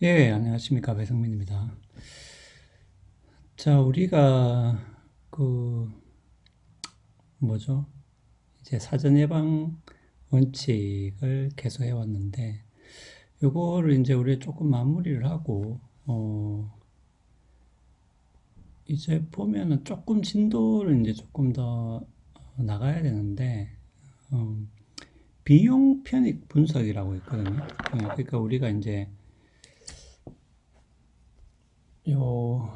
예, 안녕하십니까. 배성민입니다. 자, 우리가 그 뭐죠? 이제 사전 예방 원칙을 계속 해왔는데, 요거를 이제 우리 조금 마무리를 하고, 이제 보면은 조금 진도를 이제 조금 더 나가야 되는데, 어, 비용 편익 분석이라고 있거든요. 그러니까 우리가 이제 요,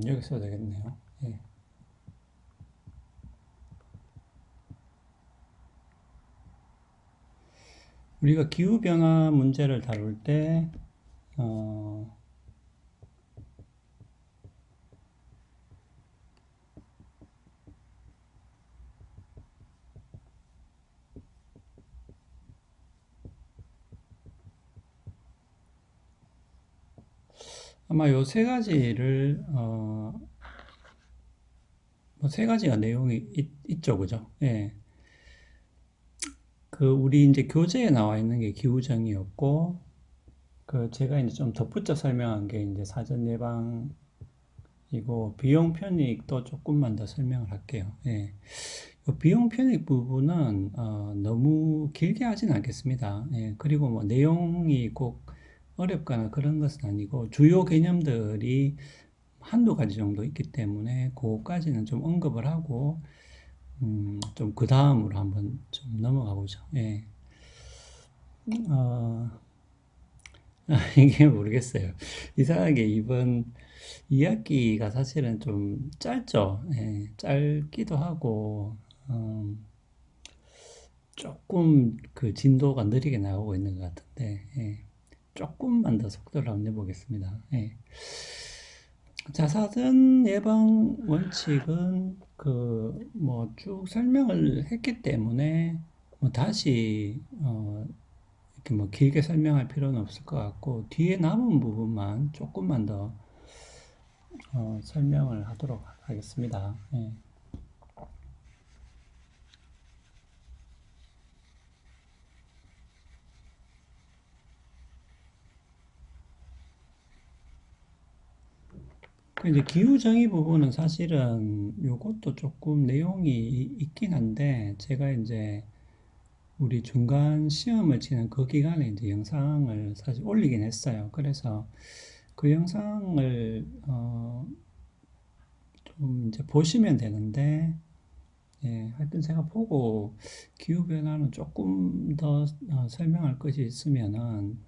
여기 써야 되겠네요. 예. 우리가 기후변화 문제를 다룰 때, 어, 아마 요 세 가지를 뭐 세 가지가 내용이 있죠, 그죠? 예. 그 우리 이제 교재에 나와 있는 게 기후정의였고, 그 제가 이제 좀 덧붙여 설명한 게 이제 사전 예방이고, 비용 편익도 조금만 더 설명을 할게요. 예. 요 비용 편익 부분은 너무 길게 하진 않겠습니다. 예. 그리고 뭐 내용이 꼭 어렵거나 그런 것은 아니고 주요 개념들이 한두 가지 정도 있기 때문에 그거까지는 좀 언급을 하고 좀 그 다음으로 한번 좀 넘어가 보죠. 예. 어, 이게 모르겠어요. 이상하게 이번 2학기가 사실은 좀 짧죠. 예, 짧기도 하고, 조금 그 진도가 느리게 나오고 있는 것 같은데, 예, 조금만 더 속도를 한번 내보겠습니다. 예. 자사전 예방 원칙은 그 뭐 쭉 설명을 했기 때문에 뭐 다시 이렇게 뭐 길게 설명할 필요는 없을 것 같고 뒤에 남은 부분만 조금만 더 설명을 하도록 하겠습니다. 예. 그 이제 기후 정의 부분은 사실은 요것도 조금 내용이 있긴 한데 제가 이제 우리 중간 시험을 치는 그 기간에 이제 영상을 사실 올리긴 했어요. 그래서 그 영상을 좀 이제 보시면 되는데, 예, 하여튼 제가 보고 기후 변화는 조금 더 설명할 것이 있으면은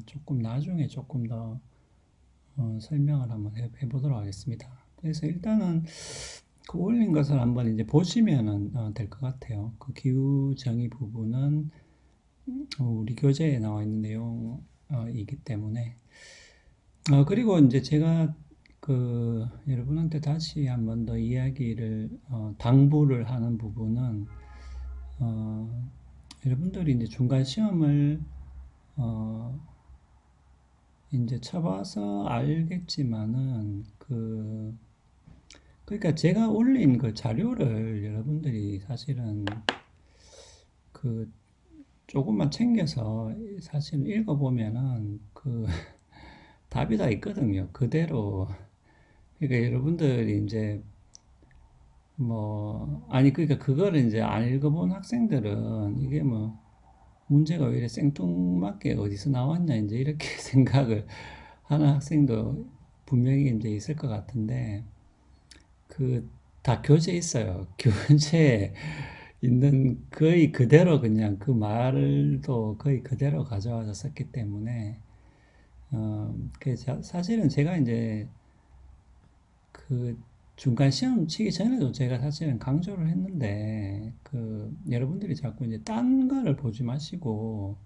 조금 나중에 조금 더 설명을 한번 해보도록 하겠습니다. 그래서 일단은 그 올린 것을 한번 이제 보시면은 될 것 같아요. 그 기후 정의 부분은 우리 교재에 나와 있는 내용이기 때문에 그리고 이제 제가 그 여러분한테 다시 한번 더 이야기를 당부를 하는 부분은 어, 여러분들이 이제 중간 시험을 어, 이제 쳐봐서 알겠지만은 그러니까 제가 올린 그 자료를 여러분들이 사실은 그 조금만 챙겨서 사실 읽어보면은 그 답이 다 있거든요. 그대로. 그러니까 여러분들이 이제 뭐, 아니, 그러니까 그거를 이제 안 읽어본 학생들은 이게 뭐, 문제가 왜 이래 생뚱맞게 어디서 나왔냐, 이제 이렇게 생각을 하는 학생도 분명히 이제 있을 것 같은데, 그, 다 교재에 있어요. 교재에 있는 거의 그대로 그냥 그 말도 거의 그대로 가져와서 썼기 때문에, 사실은 제가 이제 그 중간 시험 치기 전에도 제가 사실은 강조를 했는데 그 여러분들이 자꾸 이제 딴 거를 보지 마시고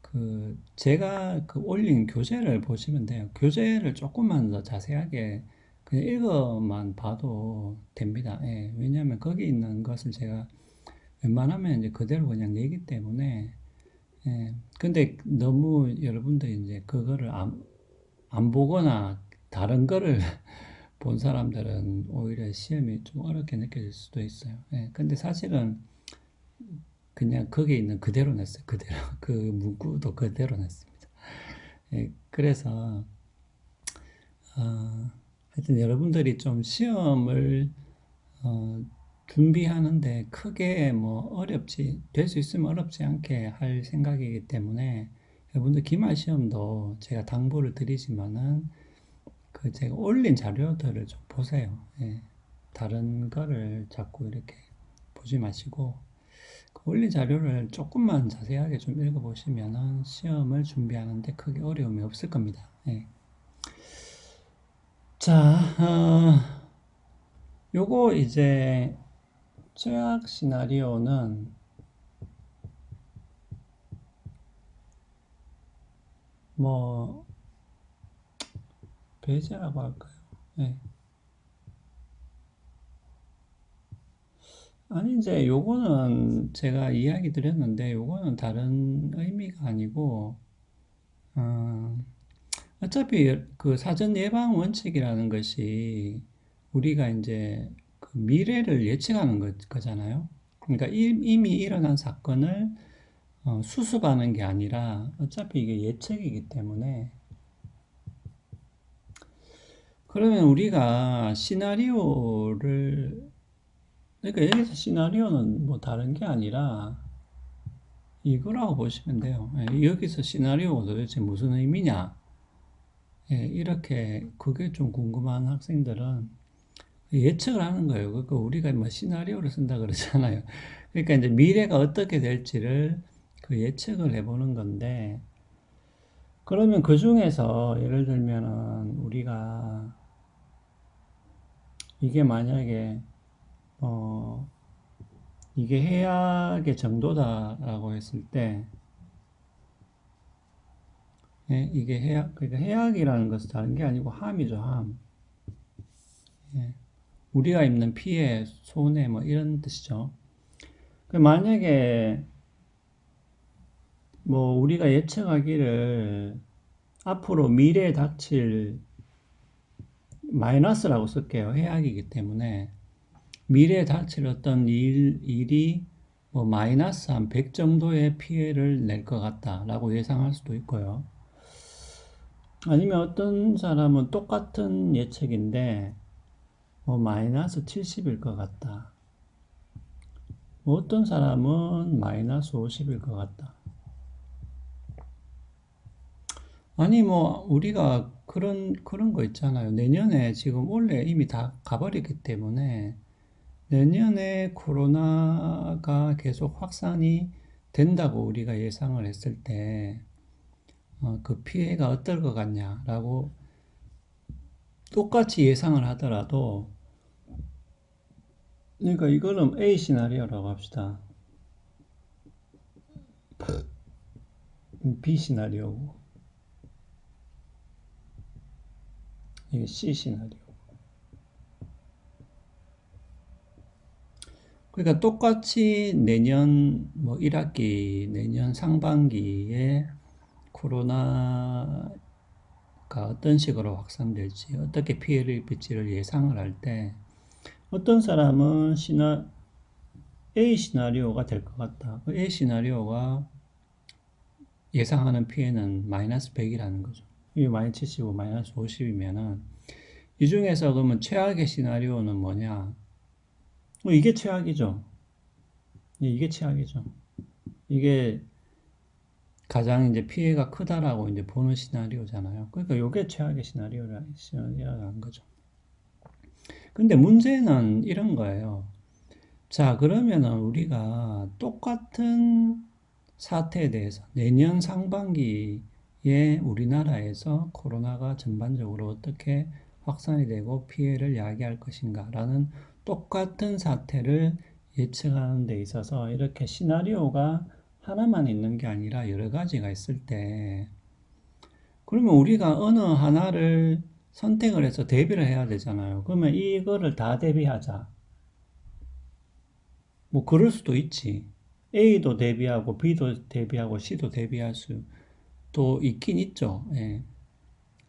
그 제가 그 올린 교재를 보시면 돼요. 교재를 조금만 더 자세하게 그냥 읽어만 봐도 됩니다. 예, 왜냐하면 거기 있는 것을 제가 웬만하면 이제 그대로 그냥 내기 때문에 예, 근데 너무 여러분들이 이제 그거를 안 보거나 다른 거를 본 사람들은 오히려 시험이 좀 어렵게 느껴질 수도 있어요. 예, 근데 사실은 그냥 거기에 있는 그대로 냈어요. 그대로. 그 문구도 그대로 냈습니다. 예, 그래서 하여튼 여러분들이 좀 시험을 어, 준비하는데 크게 뭐 어렵지, 될 수 있으면 어렵지 않게 할 생각이기 때문에 여러분들 기말 시험도 제가 당부를 드리지만은 그 제가 올린 자료들을 좀 보세요. 예. 다른 거를 자꾸 이렇게 보지 마시고 그 올린 자료를 조금만 자세하게 좀 읽어보시면은 시험을 준비하는데 크게 어려움이 없을 겁니다. 예. 자, 요거 이제 최악 시나리오는 뭐 배제라고 할까요? 예. 아니 이제 요거는 제가 이야기 드렸는데 요거는 다른 의미가 아니고 어, 어차피 그 사전 예방 원칙이라는 것이 우리가 이제 그 미래를 예측하는 거잖아요. 그러니까 이미 일어난 사건을 수습하는 게 아니라 어차피 이게 예측이기 때문에 그러면 우리가 시나리오를 그러니까 여기서 시나리오는 뭐 다른 게 아니라 이거라고 보시면 돼요. 예, 여기서 시나리오가 도대체 무슨 의미냐? 예, 이렇게 그게 좀 궁금한 학생들은 예측을 하는 거예요. 그러니까 우리가 뭐 시나리오를 쓴다 그러잖아요. 그러니까 이제 미래가 어떻게 될지를 그 예측을 해보는 건데, 그러면 그 중에서 예를 들면은 우리가 이게 만약에 어 이게 해악의 정도다라고 했을 때, 예, 이게 해악, 그러니까 해악이라는 것은 다른 게 아니고 함이죠, 함. 예, 우리가 입는 피해, 손해, 뭐 이런 뜻이죠. 만약에 뭐 우리가 예측하기를 앞으로 미래에 닥칠 마이너스라고 쓸게요. 해악이기 때문에 미래에 닥칠 어떤 일이 뭐 마이너스 한 100 정도의 피해를 낼 것 같다라고 예상할 수도 있고요. 아니면 어떤 사람은 똑같은 예측인데 뭐 마이너스 70일 것 같다. 뭐 어떤 사람은 마이너스 50일 것 같다. 아니 뭐 우리가 그런 거 있잖아요. 내년에 지금 올해 이미 다 가버렸기 때문에 내년에 코로나가 계속 확산이 된다고 우리가 예상을 했을 때, 그 피해가 어떨 것 같냐라고 똑같이 예상을 하더라도, 그러니까 이거는 A 시나리오라고 합시다. B 시나리오고, 이게 C 시나리오. 그러니까 똑같이 내년 뭐 1학기, 내년 상반기에 코로나가 어떤 식으로 확산될지, 어떻게 피해를 입을지를 예상을 할 때, 어떤 사람은 A 시나리오가 될 것 같다. 그 A 시나리오가 예상하는 피해는 마이너스 100이라는 거죠. 이게 마이너스 75, 마이너스 50이면은 이 중에서 그러면 최악의 시나리오는 뭐냐? 이게 최악이죠. 이게 최악이죠. 이게 가장 이제 피해가 크다라고 이제 보는 시나리오잖아요. 그러니까 이게 최악의 시나리오라는 거죠. 근데 문제는 이런 거예요. 자, 그러면은 우리가 똑같은 사태에 대해서 내년 상반기에 우리나라에서 코로나가 전반적으로 어떻게 확산이 되고 피해를 야기할 것인가라는 똑같은 사태를 예측하는 데 있어서 이렇게 시나리오가 하나만 있는 게 아니라 여러 가지가 있을 때, 그러면 우리가 어느 하나를 선택을 해서 대비를 해야 되잖아요. 그러면 이거를 다 대비하자. 뭐 그럴 수도 있지. A도 대비하고 B도 대비하고 C도 대비할 수도 있긴 있죠. 예.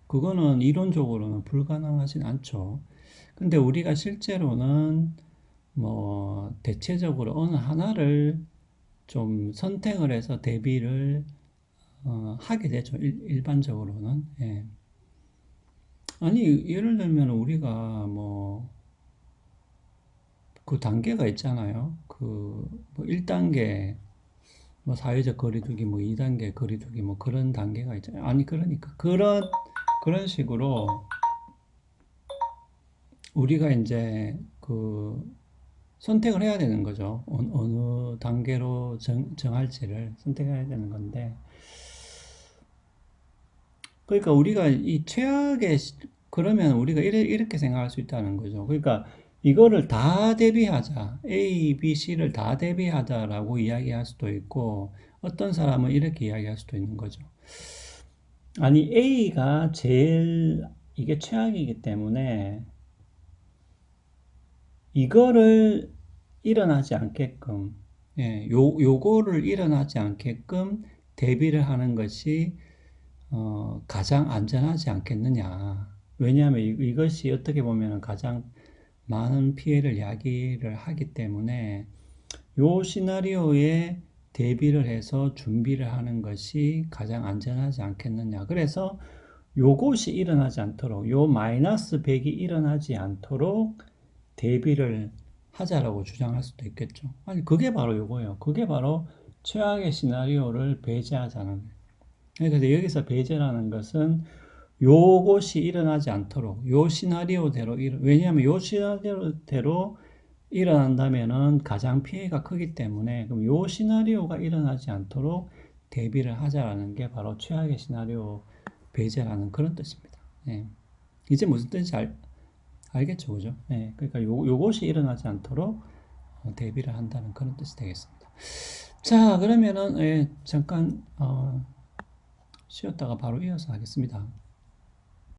그거는 이론적으로는 불가능하진 않죠. 근데 우리가 실제로는 뭐 대체적으로 어느 하나를 좀 선택을 해서 대비를 하게 되죠. 일반적으로는. 예. 아니, 예를 들면 우리가 뭐, 그 단계가 있잖아요. 뭐 1단계, 뭐 사회적 거리두기, 뭐 2단계 거리두기, 뭐 그런 단계가 있잖아요. 아니, 그러니까. 그런 식으로 우리가 이제 선택을 해야 되는 거죠. 어느 단계로 정할지를 선택해야 되는 건데. 그러니까 우리가 이 최악의, 그러면 우리가 이렇게 생각할 수 있다는 거죠. 그러니까 이거를 다 대비하자. A, B, C를 다 대비하자라고 이야기할 수도 있고, 어떤 사람은 이렇게 이야기할 수도 있는 거죠. 아니, A가 제일 이게 최악이기 때문에 이거를 일어나지 않게끔, 예, 요거를 일어나지 않게끔 대비를 하는 것이 가장 안전하지 않겠느냐. 왜냐하면 이것이 어떻게 보면 가장 많은 피해를 야기를 하기 때문에 요 시나리오에 대비를 해서 준비를 하는 것이 가장 안전하지 않겠느냐. 그래서 요것이 일어나지 않도록, 요 마이너스 100이 일어나지 않도록 대비를 하자라고 주장할 수도 있겠죠. 아니, 그게 바로 요거예요. 그게 바로 최악의 시나리오를 배제하자는 거예요. 그러니까 여기서 배제라는 것은 요것이 일어나지 않도록, 요 시나리오대로, 왜냐하면 요 시나리오대로 일어난다면은 가장 피해가 크기 때문에, 그럼 요 시나리오가 일어나지 않도록 대비를 하자라는 게 바로 최악의 시나리오 배제라는 그런 뜻입니다. 예. 이제 무슨 뜻인지 알겠죠, 그죠? 예. 그러니까 요것이 일어나지 않도록 대비를 한다는 그런 뜻이 되겠습니다. 자, 그러면은, 예, 잠깐, 쉬었다가 바로 이어서 하겠습니다.